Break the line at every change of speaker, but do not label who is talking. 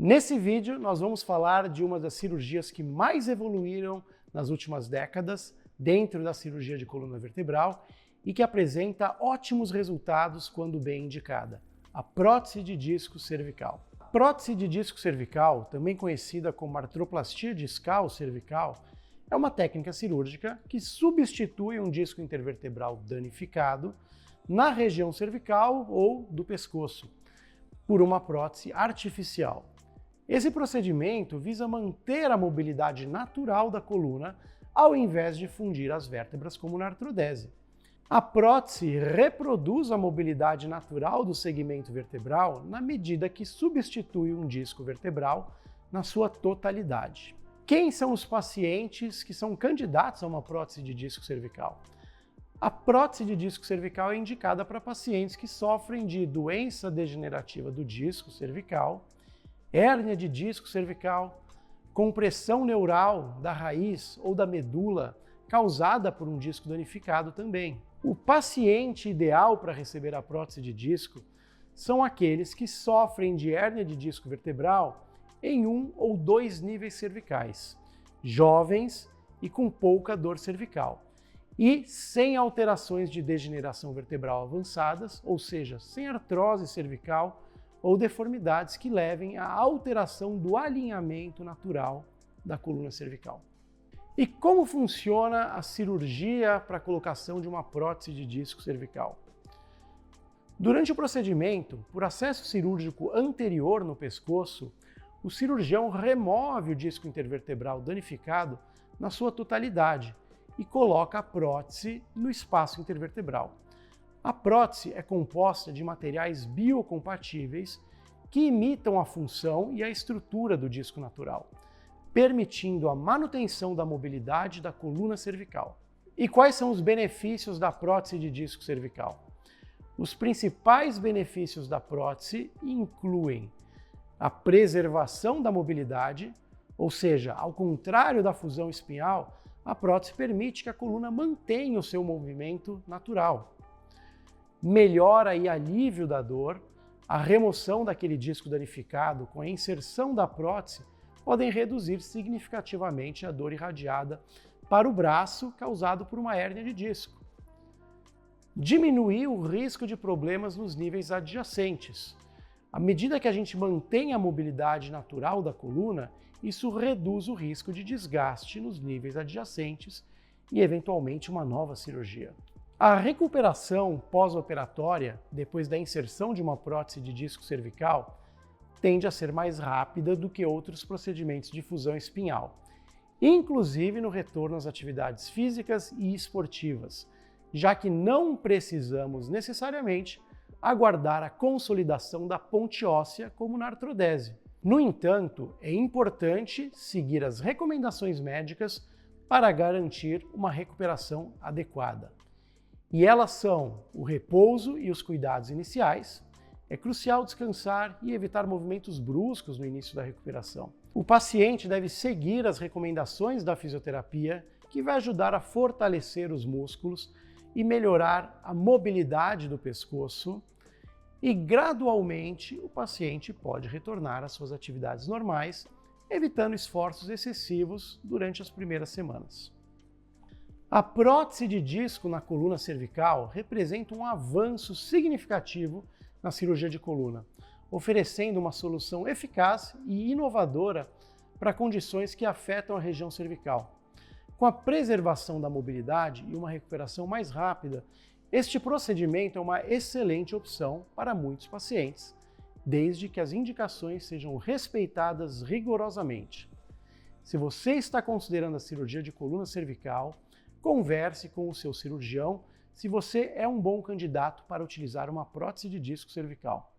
Nesse vídeo, nós vamos falar de uma das cirurgias que mais evoluíram nas últimas décadas dentro da cirurgia de coluna vertebral e que apresenta ótimos resultados quando bem indicada, a prótese de disco cervical. A prótese de disco cervical, também conhecida como artroplastia discal cervical, é uma técnica cirúrgica que substitui um disco intervertebral danificado na região cervical ou do pescoço por uma prótese artificial. Esse procedimento visa manter a mobilidade natural da coluna ao invés de fundir as vértebras como na artrodese. A prótese reproduz a mobilidade natural do segmento vertebral na medida que substitui um disco vertebral na sua totalidade. Quem são os pacientes que são candidatos a uma prótese de disco cervical? A prótese de disco cervical é indicada para pacientes que sofrem de doença degenerativa do disco cervical, hérnia de disco cervical, compressão neural da raiz ou da medula causada por um disco danificado também. O paciente ideal para receber a prótese de disco são aqueles que sofrem de hérnia de disco vertebral em 1 ou 2 níveis cervicais, jovens e com pouca dor cervical, e sem alterações de degeneração vertebral avançadas, ou seja, sem artrose cervical ou deformidades que levem à alteração do alinhamento natural da coluna cervical. E como funciona a cirurgia para a colocação de uma prótese de disco cervical? Durante o procedimento, por acesso cirúrgico anterior no pescoço, o cirurgião remove o disco intervertebral danificado na sua totalidade e coloca a prótese no espaço intervertebral. A prótese é composta de materiais biocompatíveis que imitam a função e a estrutura do disco natural, permitindo a manutenção da mobilidade da coluna cervical. E quais são os benefícios da prótese de disco cervical? Os principais benefícios da prótese incluem a preservação da mobilidade, ou seja, ao contrário da fusão espinhal, a prótese permite que a coluna mantenha o seu movimento natural. Melhora e alívio da dor, a remoção daquele disco danificado com a inserção da prótese podem reduzir significativamente a dor irradiada para o braço causado por uma hérnia de disco. Diminuir o risco de problemas nos níveis adjacentes. À medida que a gente mantém a mobilidade natural da coluna, isso reduz o risco de desgaste nos níveis adjacentes e, eventualmente, uma nova cirurgia. A recuperação pós-operatória, depois da inserção de uma prótese de disco cervical, tende a ser mais rápida do que outros procedimentos de fusão espinhal, inclusive no retorno às atividades físicas e esportivas, já que não precisamos necessariamente aguardar a consolidação da ponte óssea como na artrodese. No entanto, é importante seguir as recomendações médicas para garantir uma recuperação adequada. E elas são o repouso e os cuidados iniciais. É crucial descansar e evitar movimentos bruscos no início da recuperação. O paciente deve seguir as recomendações da fisioterapia, que vai ajudar a fortalecer os músculos e melhorar a mobilidade do pescoço, e gradualmente o paciente pode retornar às suas atividades normais, evitando esforços excessivos durante as primeiras semanas. A prótese de disco na coluna cervical representa um avanço significativo na cirurgia de coluna, oferecendo uma solução eficaz e inovadora para condições que afetam a região cervical. Com a preservação da mobilidade e uma recuperação mais rápida, este procedimento é uma excelente opção para muitos pacientes, desde que as indicações sejam respeitadas rigorosamente. Se você está considerando a cirurgia de coluna cervical, converse com o seu cirurgião se você é um bom candidato para utilizar uma prótese de disco cervical.